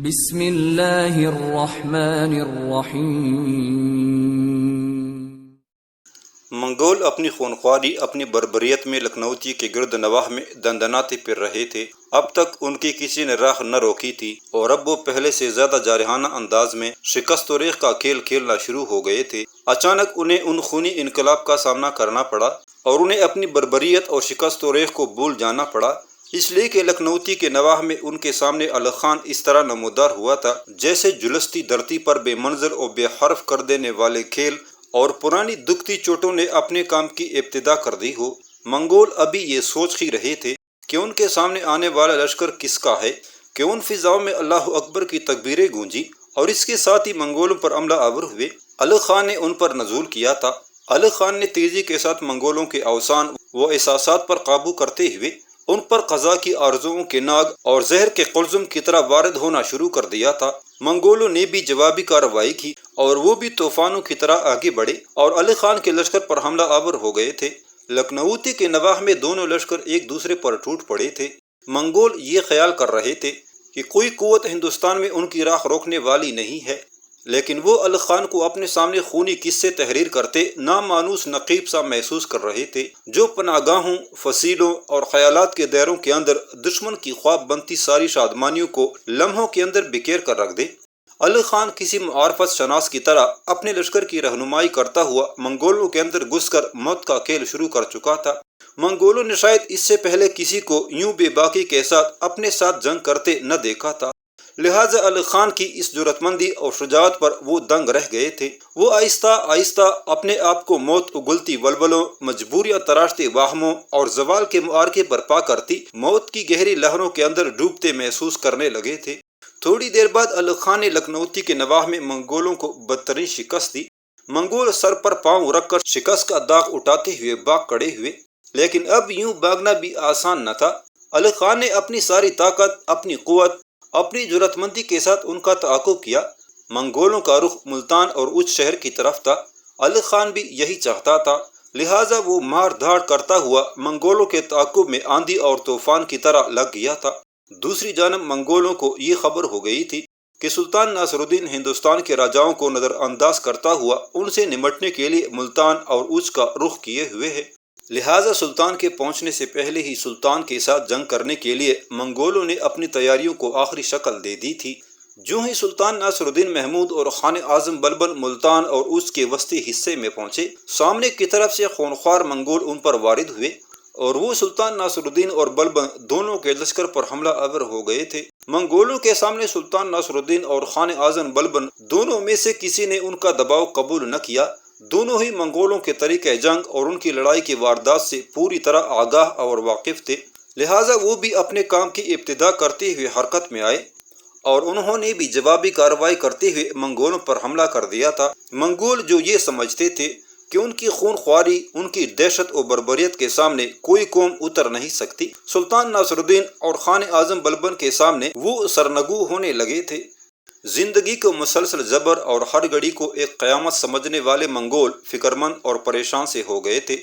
بسم اللہ الرحمن الرحیم۔ منگول اپنی خونخواری، اپنی بربریت میں لکھنؤتی کے گرد نواح میں دندناتے پھر رہے تھے۔ اب تک ان کی کسی نے راہ نہ روکی تھی اور اب وہ پہلے سے زیادہ جارحانہ انداز میں شکست و ریغ کا کھیل کھیلنا شروع ہو گئے تھے۔ اچانک انہیں ان خونی انقلاب کا سامنا کرنا پڑا اور انہیں اپنی بربریت اور شکست و ریغ کو بھول جانا پڑا، اس لیے کہ لکھنؤتی کے نواح میں ان کے سامنے الغ خان اس طرح نمودار ہوا تھا جیسے جلستی دھرتی پر بے منزل اور بے حرف کر دینے والے کھیل اور پرانی دکھتی چوٹوں نے اپنے کام کی ابتدا کر دی ہو۔ منگول ابھی یہ سوچ ہی رہے تھے کہ ان کے سامنے آنے والا لشکر کس کا ہے کہ ان فضاؤں میں اللہ اکبر کی تکبیریں گونجی اور اس کے ساتھ ہی منگولوں پر حملہ آور ہوئے۔ الغ خان نے ان پر نزول کیا تھا۔ الغ خان نے تیزی کے ساتھ منگولوں کے اوسان و احساسات پر قابو کرتے ہوئے ان پر قضا کی آرزوؤں کے ناگ اور زہر کے قلزم کی طرح وارد ہونا شروع کر دیا تھا۔ منگولوں نے بھی جوابی کارروائی کی اور وہ بھی طوفانوں کی طرح آگے بڑھے اور الغ خان کے لشکر پر حملہ آور ہو گئے تھے۔ لکھنؤتی کے نواح میں دونوں لشکر ایک دوسرے پر ٹوٹ پڑے تھے۔ منگول یہ خیال کر رہے تھے کہ کوئی قوت ہندوستان میں ان کی راہ روکنے والی نہیں ہے، لیکن وہ الغ خان کو اپنے سامنے خونی قصے تحریر کرتے نامانوس نقیب سا محسوس کر رہے تھے جو پناہ گاہوں، فصیلوں اور خیالات کے دائروں کے اندر دشمن کی خواب بنتی ساری شادمانیوں کو لمحوں کے اندر بکیر کر رکھ دے۔ الغ خان کسی معرفت شناس کی طرح اپنے لشکر کی رہنمائی کرتا ہوا منگولوں کے اندر گھس کر موت کا کھیل شروع کر چکا تھا۔ منگولوں نے شاید اس سے پہلے کسی کو یوں بے باکی کے ساتھ اپنے ساتھ جنگ کرتے نہ دیکھا تھا، لہٰذا الغ خان کی اس جرأت مندی اور شجاعت پر وہ دنگ رہ گئے تھے۔ وہ آہستہ آہستہ اپنے آپ کو موت اگلتی ولولوں، مجبوریاں تراشتے واہموں اور زوال کے معرکے پر پا کرتی موت کی گہری لہروں کے اندر ڈوبتے محسوس کرنے لگے تھے۔ تھوڑی دیر بعد الغ خان نے لکھنؤتی کے نواح میں منگولوں کو بدترین شکست دی۔ منگول سر پر پاؤں رکھ کر شکست کا داغ اٹھاتے ہوئے بھاگ کھڑے ہوئے، لیکن اب یوں بھاگنا بھی آسان نہ تھا۔ الغ خان نے اپنی ساری طاقت، اپنی قوت، اپنی جرأت مندی کے ساتھ ان کا تعاقب کیا۔ منگولوں کا رخ ملتان اور اچ شہر کی طرف تھا۔ الغ خان بھی یہی چاہتا تھا، لہٰذا وہ مار دھاڑ کرتا ہوا منگولوں کے تعاقب میں آندھی اور طوفان کی طرح لگ گیا تھا۔ دوسری جانب منگولوں کو یہ خبر ہو گئی تھی کہ سلطان ناصر الدین ہندوستان کے راجاؤں کو نظر انداز کرتا ہوا ان سے نمٹنے کے لیے ملتان اور اچ کا رخ کیے ہوئے ہے، لہٰذا سلطان کے پہنچنے سے پہلے ہی سلطان کے ساتھ جنگ کرنے کے لیے منگولوں نے اپنی تیاریوں کو آخری شکل دے دی تھی۔ جو ہی سلطان ناصر الدین محمود اور خان اعظم بلبن ملتان اور اچ کے وسطی حصے میں پہنچے، سامنے کی طرف سے خونخوار منگول ان پر وارد ہوئے اور وہ سلطان ناصر الدین اور بلبن دونوں کے لشکر پر حملہ آور ہو گئے تھے۔ منگولوں کے سامنے سلطان ناصر الدین اور خان اعظم بلبن دونوں میں سے کسی نے ان کا دباؤ قبول نہ کیا۔ دونوں ہی منگولوں کے طریقہ جنگ اور ان کی لڑائی کی واردات سے پوری طرح آگاہ اور واقف تھے، لہٰذا وہ بھی اپنے کام کی ابتدا کرتے ہوئے حرکت میں آئے اور انہوں نے بھی جوابی کارروائی کرتے ہوئے منگولوں پر حملہ کر دیا تھا۔ منگول جو یہ سمجھتے تھے کہ ان کی خون خواری، ان کی دہشت و بربریت کے سامنے کوئی قوم اتر نہیں سکتی، سلطان ناصر الدین اور خان اعظم بلبن کے سامنے وہ سرنگو ہونے لگے تھے۔ زندگی کو مسلسل جبر اور ہر گھڑی کو ایک قیامت سمجھنے والے منگول فکرمند اور پریشان سے ہو گئے تھے۔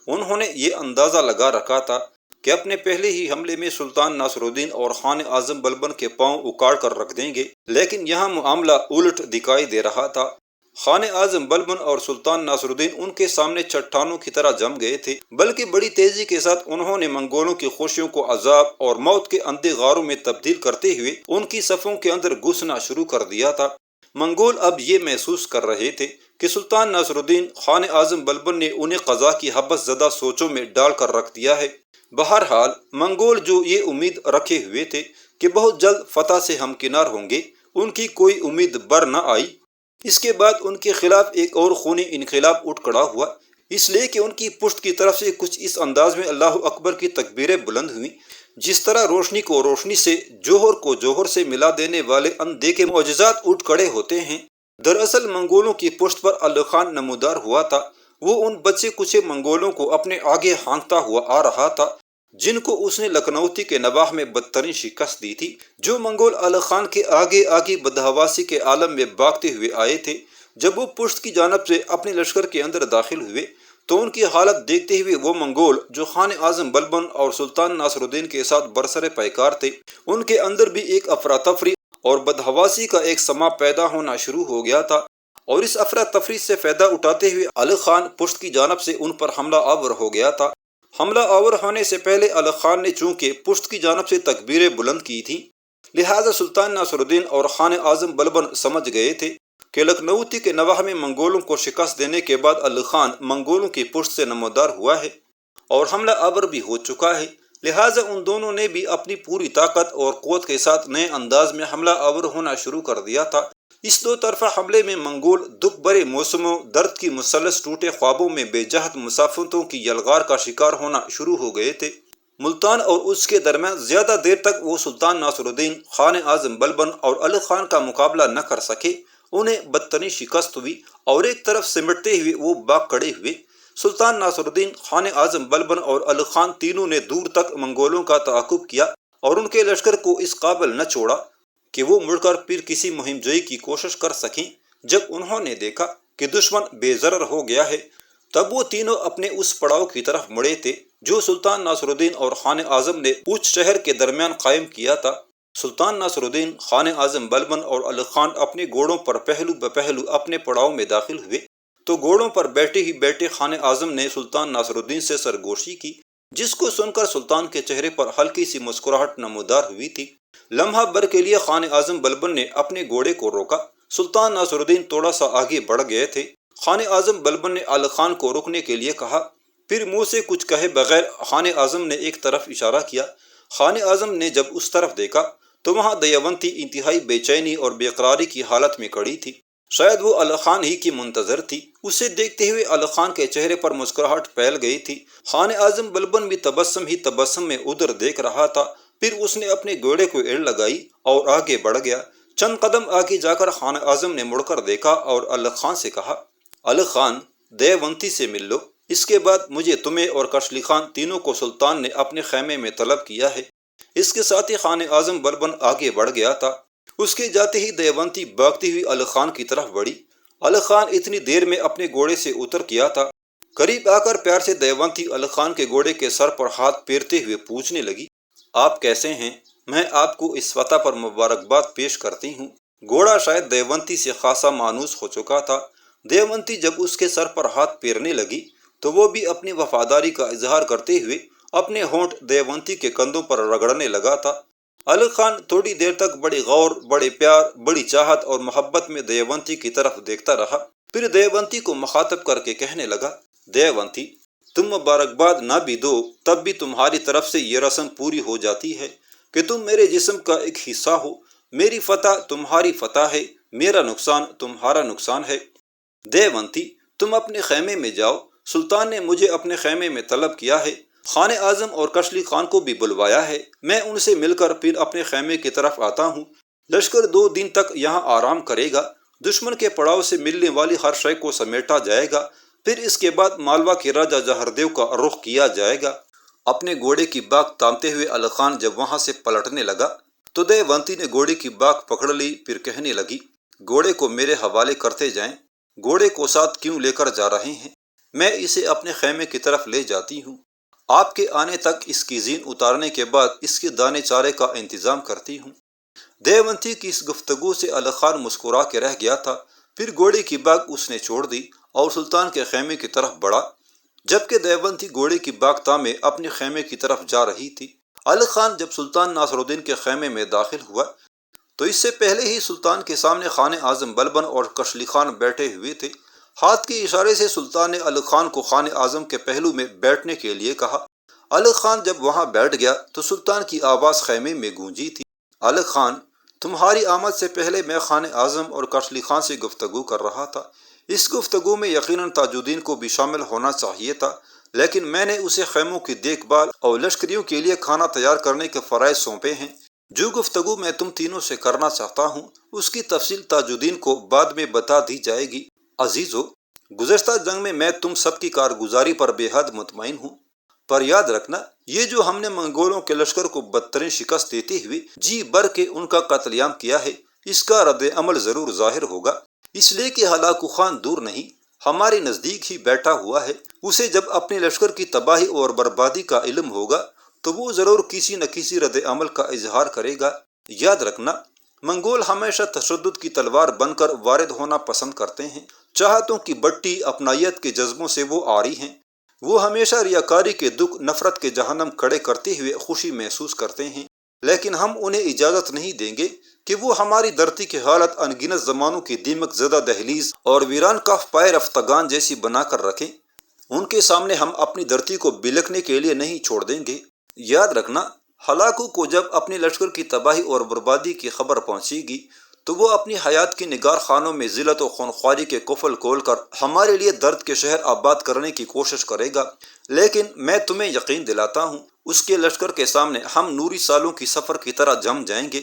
انہوں نے یہ اندازہ لگا رکھا تھا کہ اپنے پہلے ہی حملے میں سلطان ناصر الدین اور خان اعظم بلبن کے پاؤں اکاڑ کر رکھ دیں گے، لیکن یہاں معاملہ الٹ دکھائی دے رہا تھا۔ خان اعظم بلبن اور سلطان ناصر الدین ان کے سامنے چٹانوں کی طرح جم گئے تھے، بلکہ بڑی تیزی کے ساتھ انہوں نے منگولوں کی خوشیوں کو عذاب اور موت کے اندھے غاروں میں تبدیل کرتے ہوئے ان کی صفوں کے اندر گھسنا شروع کر دیا تھا۔ منگول اب یہ محسوس کر رہے تھے کہ سلطان ناصر الدین، خان اعظم بلبن نے انہیں قضا کی حبس زدہ سوچوں میں ڈال کر رکھ دیا ہے۔ بہرحال منگول جو یہ امید رکھے ہوئے تھے کہ بہت جلد فتح سے ہمکنار ہوں گے، ان کی کوئی امید بر نہ آئی۔ اس کے بعد ان کے خلاف ایک اور خونی انقلاب اٹھ کھڑا ہوا، اس لیے کہ ان کی پشت کی طرف سے کچھ اس انداز میں اللہ اکبر کی تکبیریں بلند ہوئیں جس طرح روشنی کو روشنی سے، جوہر کو جوہر سے ملا دینے والے اندیکھے معجزات اٹھ کھڑے ہوتے ہیں۔ دراصل منگولوں کی پشت پر الغ خان نمودار ہوا تھا۔ وہ ان بچے کچے منگولوں کو اپنے آگے ہانکتا ہوا آ رہا تھا جن کو اس نے لکھنؤتی کے نواح میں بدترین شکست دی تھی۔ جو منگول الغ خان کے آگے آگے بدحواسی کے عالم میں بھاگتے ہوئے آئے تھے، جب وہ پشت کی جانب سے اپنے لشکر کے اندر داخل ہوئے تو ان کی حالت دیکھتے ہوئے وہ منگول جو خان اعظم بلبن اور سلطان ناصر الدین کے ساتھ برسر پیکار تھے، ان کے اندر بھی ایک افراتفری اور بدحواسی کا ایک سما پیدا ہونا شروع ہو گیا تھا، اور اس افراتفری سے فائدہ اٹھاتے ہوئے علی خان پشت کی جانب سے ان پر حملہ آور ہو گیا تھا۔ حملہ آور ہونے سے پہلے علی خان نے چونکہ پشت کی جانب سے تکبیریں بلند کی تھیں، لہذا سلطان ناصر الدین اور خان اعظم بلبن سمجھ گئے تھے کہ لکھنؤتی کے نواح میں منگولوں کو شکست دینے کے بعد علی خان منگولوں کی پشت سے نمودار ہوا ہے اور حملہ آور بھی ہو چکا ہے، لہذا ان دونوں نے بھی اپنی پوری طاقت اور قوت کے ساتھ نئے انداز میں حملہ آور ہونا شروع کر دیا تھا۔ اس دو طرفہ حملے میں منگول دکھ برے موسموں، درد کی مثلث، ٹوٹے خوابوں میں بے جہت مسافتوں کی یلغار کا شکار ہونا شروع ہو گئے تھے۔ ملتان اور اس کے درمیان زیادہ دیر تک وہ سلطان ناصر الدین، خان اعظم بلبن اور علی خان کا مقابلہ نہ کر سکے، انہیں بدترین شکست ہوئی اور ایک طرف سمٹتے ہوئے وہ باغ کھڑے ہوئے۔ سلطان ناصر الدین، خان اعظم بلبن اور علی خان تینوں نے دور تک منگولوں کا تعاقب کیا اور ان کے لشکر کو اس قابل نہ چھوڑا کہ وہ مڑ کر پھر کسی مہم جوئی کی کوشش کر سکیں۔ جب انہوں نے دیکھا کہ دشمن بے ضرر ہو گیا ہے، تب وہ تینوں اپنے اس پڑاؤ کی طرف مڑے تھے جو سلطان ناصر الدین اور خان اعظم نے پوچھ شہر کے درمیان قائم کیا تھا۔ سلطان ناصر الدین، خان اعظم بلبن اور علی خان اپنے گھوڑوں پر پہلو بپہلو اپنے پڑاؤ میں داخل ہوئے تو گھوڑوں پر بیٹھے ہی بیٹھے خان اعظم نے سلطان ناصر الدین سے سرگوشی کی، جس کو سن کر سلطان کے چہرے پر ہلکی سی مسکراہٹ نمودار ہوئی تھی۔ لمحہ بھر کے لیے خان اعظم بلبن نے اپنے گھوڑے کو روکا۔ سلطان ناصر الدین تھوڑا سا آگے بڑھ گئے تھے۔ خان اعظم بلبن نے علی خان کو روکنے کے لیے کہا، پھر منہ سے کچھ کہے بغیر خان اعظم نے ایک طرف اشارہ کیا۔ خان اعظم نے جب اس طرف دیکھا تو وہاں دیوبندی انتہائی بے چینی اور بے قراری کی حالت میں کھڑی تھی۔ شاید وہ علی خان ہی کی منتظر تھی۔ اسے دیکھتے ہوئے علی خان کے چہرے پر مسکراہٹ پھیل گئی تھی۔ خان اعظم بلبن بھی تبسم ہی تبسم میں ادھر دیکھ رہا تھا۔ پھر اس نے اپنے گھوڑے کو ایڑ لگائی اور آگے بڑھ گیا۔ چند قدم آگے جا کر خان اعظم نے مڑ کر دیکھا اور علی خان سے کہا، علی خان، دیوبندی سے مل لو۔ اس کے بعد مجھے تمہیں اور کشلی خان تینوں کو سلطان نے اپنے خیمے میں طلب کیا ہے۔ اس کے ساتھ ہی خان اعظم بلبن آگے بڑھ گیا تھا۔ اس کے جاتے ہی دیوبندی بھاگتی ہوئی علی خان کی طرف بڑھی۔ علی خان اتنی دیر میں اپنے گھوڑے سے اتر گیا تھا۔ قریب آ کر پیار سے دیوبندی علی خان کے گھوڑے کے سر پر ہاتھ پھیرتے ہوئے پوچھنے لگی، آپ کیسے ہیں؟ میں آپ کو اس فتح پر مبارکباد پیش کرتی ہوں۔ گھوڑا شاید دیوبندی سے خاصا مانوس ہو چکا تھا۔ دیوبندی جب اس کے سر پر ہاتھ پھیرنے لگی تو وہ بھی اپنی وفاداری کا اظہار کرتے ہوئے اپنے ہونٹ دیوبندی کے کندھوں پر رگڑنے لگا تھا۔ علی خان تھوڑی دیر تک بڑی غور، بڑے پیار، بڑی چاہت اور محبت میں دیوبندی کی طرف دیکھتا رہا۔ پھر دیوبندی کو مخاطب کر کے کہنے لگا، دیوبندی، تم مبارکباد نہ بھی دو تب بھی تمہاری طرف سے یہ رسم پوری ہو جاتی ہے کہ تم میرے جسم کا ایک حصہ ہو۔ میری فتح تمہاری فتح ہے، میرا نقصان تمہارا نقصان ہے۔ دیوبندی، تم اپنے خیمے میں جاؤ۔ سلطان نے مجھے اپنے خیمے میں طلب کیا ہے۔ خان اعظم اور کشلی خان کو بھی بلوایا ہے۔ میں ان سے مل کر پھر اپنے خیمے کی طرف آتا ہوں۔ لشکر 2 دن تک یہاں آرام کرے گا۔ دشمن کے پڑاؤ سے ملنے والی ہر شے کو سمیٹا جائے گا۔ پھر اس کے بعد مالوا کے راجہ جہردیو کا رخ کیا جائے گا۔ اپنے گھوڑے کی باک تامتے ہوئے علی خان جب وہاں سے پلٹنے لگا تو دیوبندی نے گھوڑے کی باک پکڑ لی۔ پھر کہنے لگی، گھوڑے کو میرے حوالے کرتے جائیں۔ گھوڑے کو ساتھ کیوں لے کر جا رہے ہیں؟ میں اسے اپنے خیمے کی طرف لے جاتی ہوں۔ آپ کے آنے تک اس کی زین اتارنے کے بعد اس کے دانے چارے کا انتظام کرتی ہوں۔ دیوبندی کی اس گفتگو سے علی خان مسکرا کے رہ گیا تھا۔ پھر گھوڑے کی باک اس نے چھوڑ دی اور سلطان کے خیمے کی طرف بڑھا، جبکہ دیوبندی گھوڑے کی باک تامے اپنے خیمے کی طرف جا رہی تھی۔ علی خان جب سلطان ناصر الدین کے خیمے میں داخل ہوا تو اس سے پہلے ہی سلطان کے سامنے خان اعظم بلبن اور کشلی خان بیٹھے ہوئے تھے۔ ہاتھ کے اشارے سے سلطان نے علی خان کو خان اعظم کے پہلو میں بیٹھنے کے لیے کہا۔ علی خان جب وہاں بیٹھ گیا تو سلطان کی آواز خیمے میں گونجی تھی، علی خان، تمہاری آمد سے پہلے میں خان اعظم اور کشلی خان سے گفتگو کر رہا تھا۔ اس گفتگو میں یقیناً تاج الدین کو بھی شامل ہونا چاہیے تھا، لیکن میں نے اسے خیموں کی دیکھ بھال اور لشکریوں کے لیے کھانا تیار کرنے کے فرائض سونپے ہیں۔ جو گفتگو میں تم تینوں سے کرنا چاہتا ہوں اس کی تفصیل تاج الدین کو بعد میں بتا دی جائے گی۔ عزیزو، گزشتہ جنگ میں میں تم سب کی کارگزاری پر بے حد مطمئن ہوں، پر یاد رکھنا یہ جو ہم نے منگولوں کے لشکر کو بدترین شکست دیتے ہوئے جی بھر کے ان کا قتل عام کیا ہے، اس کا رد عمل ضرور ظاہر ہوگا، اس لیے کہ ہلاکو خان دور نہیں، ہمارے نزدیک ہی بیٹھا ہوا ہے۔ اسے جب اپنے لشکر کی تباہی اور بربادی کا علم ہوگا تو وہ ضرور کسی نہ کسی رد عمل کا اظہار کرے گا۔ یاد رکھنا منگول ہمیشہ تشدد کی تلوار بن کر وارد ہونا پسند کرتے ہیں۔ چاہتوں کی بٹی اپنائیت کے جذبوں سے وہ عاری ہیں۔ وہ ہمیشہ ریاکاری کے دکھ، نفرت کے جہنم کھڑے کرتے ہوئے خوشی محسوس کرتے ہیں، لیکن ہم انہیں اجازت نہیں دیں گے کہ وہ ہماری دھرتی کی حالت انگنت زمانوں کی دیمک زدہ دہلیز اور ویران کاف پائے رفتگان جیسی بنا کر رکھیں۔ ان کے سامنے ہم اپنی دھرتی کو بلکنے کے لیے نہیں چھوڑ دیں گے۔ یاد رکھنا، ہلاکو کو جب اپنے لشکر کی تباہی اور بربادی کی خبر پہنچے گی تو وہ اپنی حیات کی نگار خانوں میں ذلت و خونخواری کے کفل کھول کر ہمارے لیے درد کے شہر آباد کرنے کی کوشش کرے گا، لیکن میں تمہیں یقین دلاتا ہوں اس کے لشکر کے سامنے ہم نوری سالوں کی سفر کی طرح جم جائیں گے۔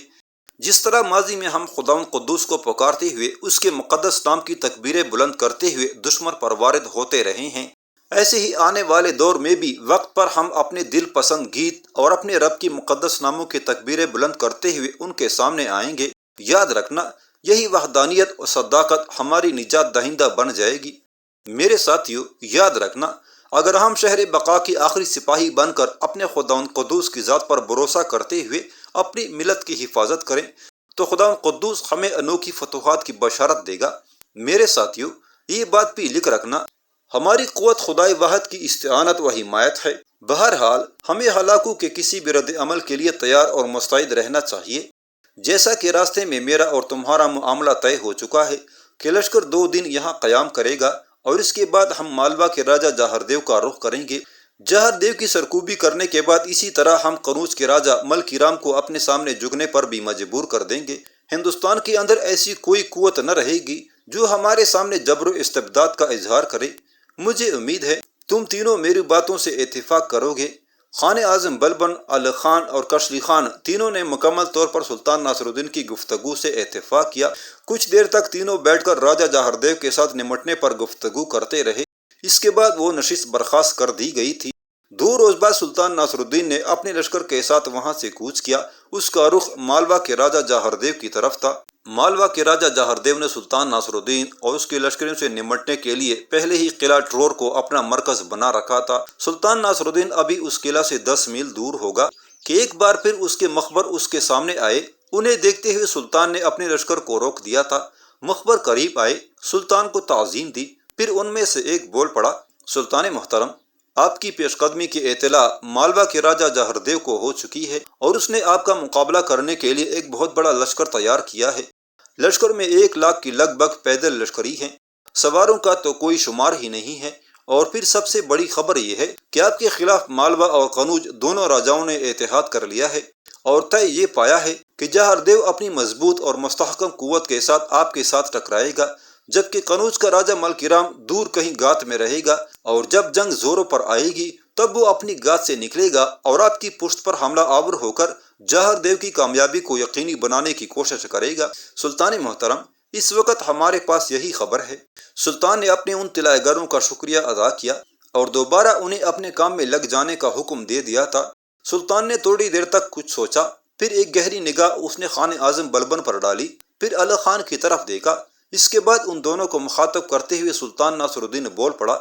جس طرح ماضی میں ہم خداوند قدوس کو پکارتے ہوئے اس کے مقدس نام کی تکبیریں بلند کرتے ہوئے دشمن پر وارد ہوتے رہے ہیں، ایسے ہی آنے والے دور میں بھی وقت پر ہم اپنے دل پسند گیت اور اپنے رب کی مقدس ناموں کی تکبیریں بلند کرتے ہوئے ان کے سامنے آئیں گے۔ یاد رکھنا، یہی وحدانیت اور صداقت ہماری نجات دہندہ بن جائے گی۔ میرے ساتھیو، یاد رکھنا، اگر ہم شہر بقا کی آخری سپاہی بن کر اپنے خداوند قدوس کی ذات پر بھروسہ کرتے ہوئے اپنی ملت کی حفاظت کریں تو خداوند قدوس ہمیں انوکھی فتوحات کی بشارت دے گا۔ میرے ساتھیو، یہ بات بھی لکھ رکھنا، ہماری قوت خدائے واحد کی استعانت و حمایت ہے۔ بہرحال ہمیں ہلاکو کے کسی بھی رد عمل کے لیے تیار اور مستعد رہنا چاہیے۔ جیسا کہ راستے میں میرا اور تمہارا معاملہ طے ہو چکا ہے کہ لشکر 2 دن یہاں قیام کرے گا اور اس کے بعد ہم مالوا کے راجہ جاہردیو کا رخ کریں گے۔ جاہردیو کی سرکوبی کرنے کے بعد اسی طرح ہم قنوج کے راجہ ملکی رام کو اپنے سامنے جھکنے پر بھی مجبور کر دیں گے۔ ہندوستان کے اندر ایسی کوئی قوت نہ رہے گی جو ہمارے سامنے جبر و استبداد کا اظہار کرے۔ مجھے امید ہے تم تینوں میری باتوں سے اتفاق کرو گے۔ خان اعظم بلبن، علی خان اور کشلی خان تینوں نے مکمل طور پر سلطان ناصر الدین کی گفتگو سے اتفاق کیا۔ کچھ دیر تک تینوں بیٹھ کر راجہ جاہردیو کے ساتھ نمٹنے پر گفتگو کرتے رہے۔ اس کے بعد وہ نشست برخاست کر دی گئی تھی۔ 2 روز بعد سلطان ناصر الدین نے اپنے لشکر کے ساتھ وہاں سے کوچ کیا۔ اس کا رخ مالوا کے راجہ جاہردیو کی طرف تھا۔ مالوا کے راجہ جاہردیو نے سلطان ناصر الدین اور اس کے لشکریوں سے نمٹنے کے لیے پہلے ہی قلعہ ٹرور کو اپنا مرکز بنا رکھا تھا۔ سلطان ناصر الدین ابھی اس قلعہ سے 10 میل دور ہوگا کہ ایک بار پھر اس کے مخبر اس کے سامنے آئے۔ انہیں دیکھتے ہوئے سلطان نے اپنے لشکر کو روک دیا تھا۔ مخبر قریب آئے، سلطان کو تعظیم دی، پھر ان میں سے ایک بول پڑا، سلطان محترم، آپ کی پیش قدمی کی اطلاع مالوا کے راجہ جاہردیو کو ہو چکی ہے اور اس نے آپ کا مقابلہ کرنے کے لیے ایک بہت بڑا لشکر تیار کیا ہے۔ لشکر میں 1 لاکھ کی لگ بھگ پیدل لشکری ہیں، سواروں کا تو کوئی شمار ہی نہیں ہے، اور پھر سب سے بڑی خبر یہ ہے کہ آپ کے خلاف مالوا اور قنوج دونوں راجاؤں نے اتحاد کر لیا ہے اور طے یہ پایا ہے کہ جاہردیو اپنی مضبوط اور مستحکم قوت کے ساتھ آپ کے ساتھ ٹکرائے گا، جبکہ قنوج کا راجہ ملکی رام دور کہیں گات میں رہے گا، اور جب جنگ زوروں پر آئے گی تب وہ اپنی گات سے نکلے گا اور آپ کی پشت پر حملہ آور ہو کر جاہردیو کی کامیابی کو یقینی بنانے کی کوشش کرے گا۔ سلطان محترم، اس وقت ہمارے پاس یہی خبر ہے۔ سلطان نے اپنے ان طلائے گروں کا شکریہ ادا کیا اور دوبارہ انہیں اپنے کام میں لگ جانے کا حکم دے دیا تھا۔ سلطان نے تھوڑی دیر تک کچھ سوچا، پھر ایک گہری نگاہ اس نے خان اعظم بلبن پر ڈالی، پھر علی خان کی طرف دیکھا۔ اس کے بعد ان دونوں کو مخاطب کرتے ہوئے سلطان ناصر الدین بول پڑا،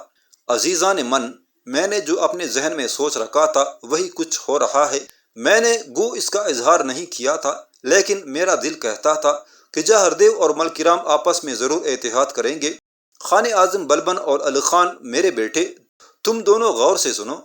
عزیزان من، میں نے جو اپنے ذہن میں سوچ رکھا تھا وہی کچھ ہو رہا ہے۔ میں نے گو اس کا اظہار نہیں کیا تھا، لیکن میرا دل کہتا تھا کہ جاہردیو اور ملکی رام آپس میں ضرور اتحاد کریں گے۔ خان اعظم بلبن اور علی خان میرے بیٹے، تم دونوں غور سے سنو،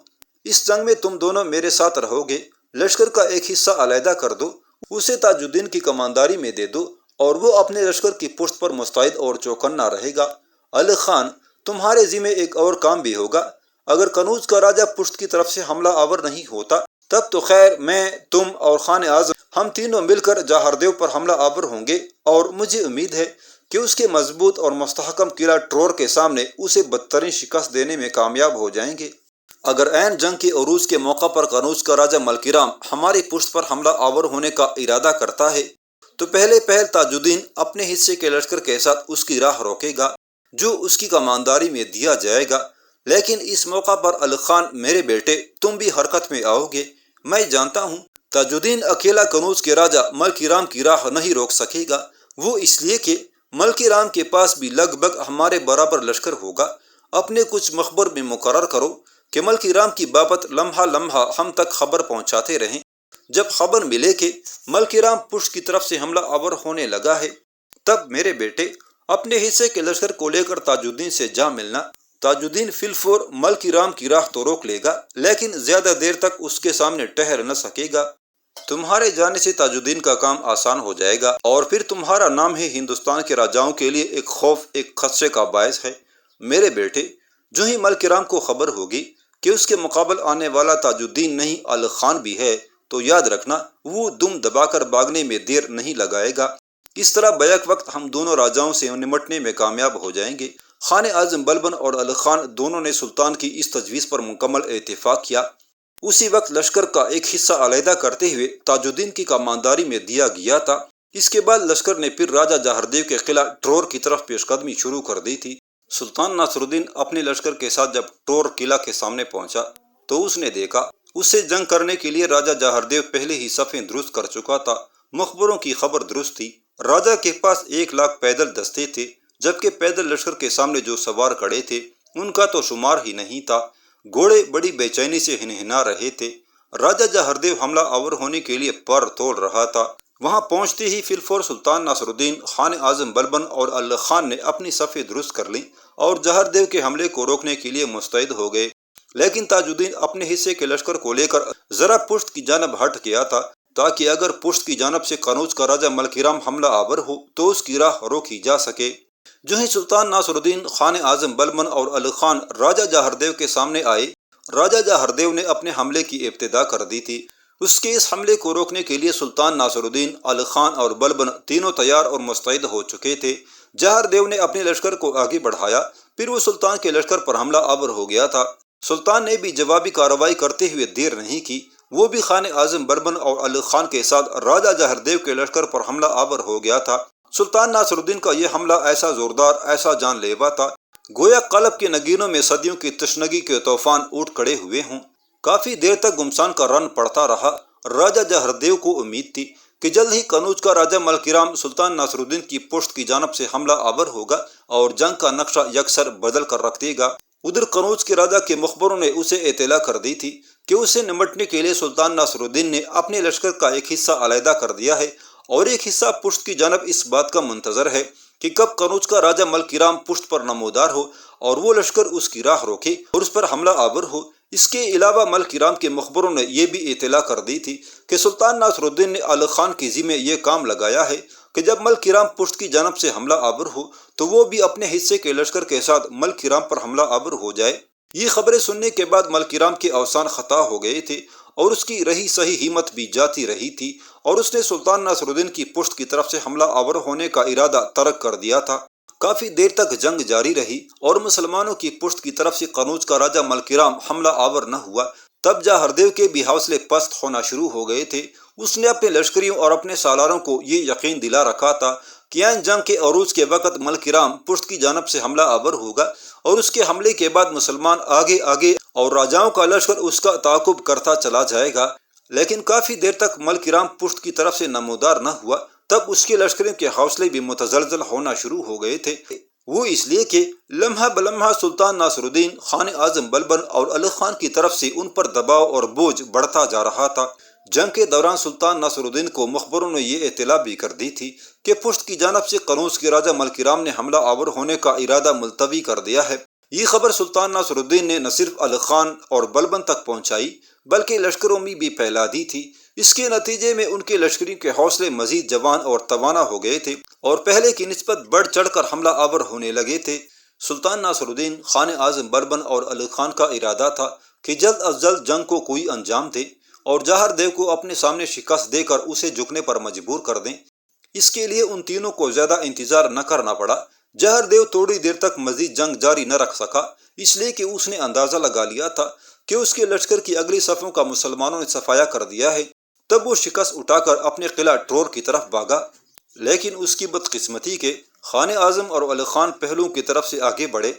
اس جنگ میں تم دونوں میرے ساتھ رہو گے۔ لشکر کا ایک حصہ علیحدہ کر دو، اسے تاج الدین کی کمانداری میں دے دو اور وہ اپنے لشکر کی پشت پر مستعد اور چوکنا رہے گا۔ علی خان، تمہارے ذمہ ایک اور کام بھی ہوگا۔ اگر قنوج کا راجہ پشت کی طرف سے حملہ آور نہیں ہوتا تب تو خیر، میں، تم اور خان اعظم ہم تینوں مل کر جاہردیو پر حملہ آور ہوں گے، اور مجھے امید ہے کہ اس کے مضبوط اور مستحکم قلعہ ٹرور کے سامنے اسے بدترین شکست دینے میں کامیاب ہو جائیں گے۔ اگر عین جنگ کے عروج کے موقع پر قنوج کا راجہ ملکی رام ہماری پشت پر حملہ آور ہونے کا ارادہ کرتا ہے تو پہلے تاج الدین اپنے حصے کے لشکر کے ساتھ اس کی راہ روکے گا جو اس کی کمانداری میں دیا جائے گا، لیکن اس موقع پر علی خان میرے بیٹے، تم بھی حرکت میں آؤ گے۔ میں جانتا ہوں تاج الدین اکیلا قنوج کے راجہ ملکی رام کی راہ نہیں روک سکے گا، وہ اس لیے کہ ملکی رام کے پاس بھی لگ بھگ ہمارے برابر لشکر ہوگا۔ اپنے کچھ مخبر میں مقرر کرو کہ ملکی رام کی بابت لمحہ لمحہ ہم تک خبر پہنچاتے رہیں جب خبر ملے کہ ملک رام پشت کی طرف سے حملہ آور ہونے لگا ہے، تب میرے بیٹے اپنے حصے کے لشکر کو لے کر تاج الدین سے جا ملنا۔ تاج الدین فی الفور ملک رام کی راہ تو روک لے گا، لیکن زیادہ دیر تک اس کے سامنے ٹھہر نہ سکے گا۔ تمہارے جانے سے تاج الدین کا کام آسان ہو جائے گا، اور پھر تمہارا نام ہی ہندوستان کے راجاؤں کے لیے ایک خوف، ایک خدشے کا باعث ہے۔ میرے بیٹے، جو ہی ملک رام کو خبر ہوگی کہ اس کے مقابل آنے والا تاج الدین نہیں الغ خان بھی ہے، تو یاد رکھنا وہ دم دبا کر بھاگنے میں دیر نہیں لگائے گا۔ اس طرح بیک وقت ہم دونوں راجاؤں سے نمٹنے میں کامیاب ہو جائیں گے۔ خان اعظم بلبن اور الغ خان دونوں نے سلطان کی اس تجویز پر مکمل اتفاق کیا۔ اسی وقت لشکر کا ایک حصہ علیحدہ کرتے ہوئے تاج الدین کی کمانداری میں دیا گیا تھا۔ اس کے بعد لشکر نے پھر راجہ جہاردیو کے قلعہ ٹرور کی طرف پیش قدمی شروع کر دی تھی۔ سلطان ناصر الدین اپنے لشکر کے ساتھ جب ٹرور قلعہ کے سامنے پہنچا تو اس نے دیکھا اس سے جنگ کرنے کے لیے راجہ جہاردیو پہلے ہی صفیں درست کر چکا تھا۔ مخبروں کی خبر درست تھی، راجہ کے پاس 1,00,000 پیدل دستے تھے، جبکہ پیدل لشکر کے سامنے جو سوار کھڑے تھے ان کا تو شمار ہی نہیں تھا۔ گھوڑے بڑی بے چینی سے ہنہنا رہے تھے۔ راجہ جہاردیو حملہ آور ہونے کے لیے پر توڑ رہا تھا۔ وہاں پہنچتے ہی فی الفور سلطان ناصر الدین، خان اعظم بلبن اور الغ خان نے اپنی صفیں درست کر لیں اور جہاردیو کے حملے کو روکنے کے لیے مستعد ہو گئے۔ لیکن تاج الدین اپنے حصے کے لشکر کو لے کر ذرا پشت کی جانب ہٹ گیا تھا، تاکہ اگر پشت کی جانب سے قنوج کا راجہ ملک رام حملہ آور ہو تو اس کی راہ روکی جا سکے۔ جو ہی سلطان ناصر الدین، خان اعظم بلبن اور الغ خان راجہ جہاردیو کے سامنے آئے، راجہ جہاردیو نے اپنے حملے کی ابتدا کر دی تھی۔ اس کے اس حملے کو روکنے کے لیے سلطان ناصر الدین، الغ خان اور بلبن تینوں تیار اور مستعد ہو چکے تھے۔ جہاردیو نے اپنے لشکر کو آگے بڑھایا، پھر وہ سلطان کے لشکر پر حملہ آور ہو گیا تھا۔ سلطان نے بھی جوابی کارروائی کرتے ہوئے دیر نہیں کی، وہ بھی خان اعظم بلبن اور الغ خان کے ساتھ راجہ جہاردیو کے لشکر پر حملہ آور ہو گیا تھا۔ سلطان ناصر الدین کا یہ حملہ ایسا زوردار، ایسا جان لیوا تھا، گویا قلب کے نگینوں میں صدیوں کی تشنگی کے طوفان اٹھ کھڑے ہوئے ہوں۔ کافی دیر تک گمسان کا رن پڑتا رہا۔ راجہ جہاردیو کو امید تھی کہ جلد ہی قنوج کا راجہ ملک رام سلطان ناصر الدین کی پشت کی جانب سے حملہ آور ہوگا اور جنگ کا نقشہ یکسر بدل کر رکھ دے گا۔ ادھر قنوج کے راجہ کے مخبروں نے اسے اطلاع کر دی تھی کہ اسے نمٹنے کے لیے سلطان ناصر الدین نے اپنے لشکر کا ایک حصہ علیحدہ کر دیا ہے اور ایک حصہ پشت کی جانب اس بات کا منتظر ہے کہ کب قنوج کا راجہ ملک رام پشت پر نمودار ہو اور وہ لشکر اس کی راہ روکے اور اس پر حملہ آور ہو۔ اس کے علاوہ ملک رام کے مخبروں نے یہ بھی اطلاع کر دی تھی کہ سلطان ناصر الدین نے الغ خان کی ذمہ یہ کام لگایا ہے کہ جب ملک رام پشت کی جانب سے حملہ آور ہو تو وہ بھی اپنے حصے کے لشکر کے ساتھ ملک رام پر حملہ آور ہو جائے۔ یہ خبریں سننے کے بعد ملک رام کے اوسان خطا ہو گئے تھے اور اس کی رہی صحیح ہمت بھی جاتی رہی تھی، اور اس نے سلطان ناصر الدین کی پشت کی طرف سے حملہ آور ہونے کا ارادہ ترک کر دیا تھا۔ کافی دیر تک جنگ جاری رہی اور مسلمانوں کی پشت کی طرف سے قنوج کا راجہ ملک رام حملہ آور نہ ہوا۔ تب جہاردیو کے بھی حوصلے پست ہونا شروع ہو گئے تھے۔ اس نے اپنے لشکریوں اور اپنے سالاروں کو یہ یقین دلا رکھا تھا کہ این جنگ کے عروج کے وقت ملک رام پشت کی جانب سے حملہ آور ہوگا اور اس کے حملے کے بعد مسلمان آگے آگے اور راجاؤں کا لشکر اس کا تعاقب کرتا چلا جائے گا۔ لیکن کافی دیر تک ملک رام پشت کی طرف سے نمودار نہ ہوا، تب اس کے لشکریوں کے حوصلے بھی متزلزل ہونا شروع ہو گئے تھے۔ وہ اس لیے کہ لمحہ بلمحہ سلطان ناصر الدین، خان اعظم بلبن اور الغ خان کی طرف سے ان پر دباؤ اور بوجھ بڑھتا جا رہا تھا۔ جنگ کے دوران سلطان ناصر الدین کو مخبروں نے یہ اطلاع بھی کر دی تھی کہ پشت کی جانب سے قنوج کے راجہ ملک رام نے حملہ آور ہونے کا ارادہ ملتوی کر دیا ہے۔ یہ خبر سلطان ناصر الدین نے نہ صرف الغ خان اور بلبن تک پہنچائی بلکہ لشکروں میں بھی پھیلا دی تھی۔ اس کے نتیجے میں ان کے لشکریوں کے حوصلے مزید جوان اور توانا ہو گئے تھے اور پہلے کی نسبت بڑھ چڑھ کر حملہ آور ہونے لگے تھے۔ سلطان ناصر الدین، خان اعظم بلبن اور الغ خان کا ارادہ تھا کہ جلد از جلد جنگ کو کوئی انجام دے اور جہاردیو کو اپنے سامنے شکست دے کر اسے جھکنے پر مجبور کر دیں۔ اس کے لیے ان تینوں کو زیادہ انتظار نہ کرنا پڑا۔ جہاردیو تھوڑی دیر تک مزید جنگ جاری نہ رکھ سکا، اس لیے کہ اس نے اندازہ لگا لیا تھا کہ اس کے لشکر کی اگلی صفوں کا مسلمانوں نے صفایا کر دیا ہے۔ تب وہ شکست اٹھا کر اپنے قلعہ ٹرور کی طرف بھاگا، لیکن اس کی بدقسمتی کے خان اعظم اور الغ خان پہلوؤں کی طرف سے آگے بڑھے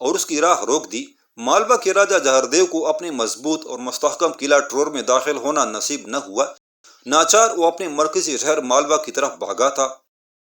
اور اس کی راہ روک دی۔ مالوا کے راجہ جہاردیو کو اپنے مضبوط اور مستحکم قلعہ ٹرور میں داخل ہونا نصیب نہ ہوا۔ ناچار وہ اپنے مرکزی شہر مالوا کی طرف بھاگا تھا۔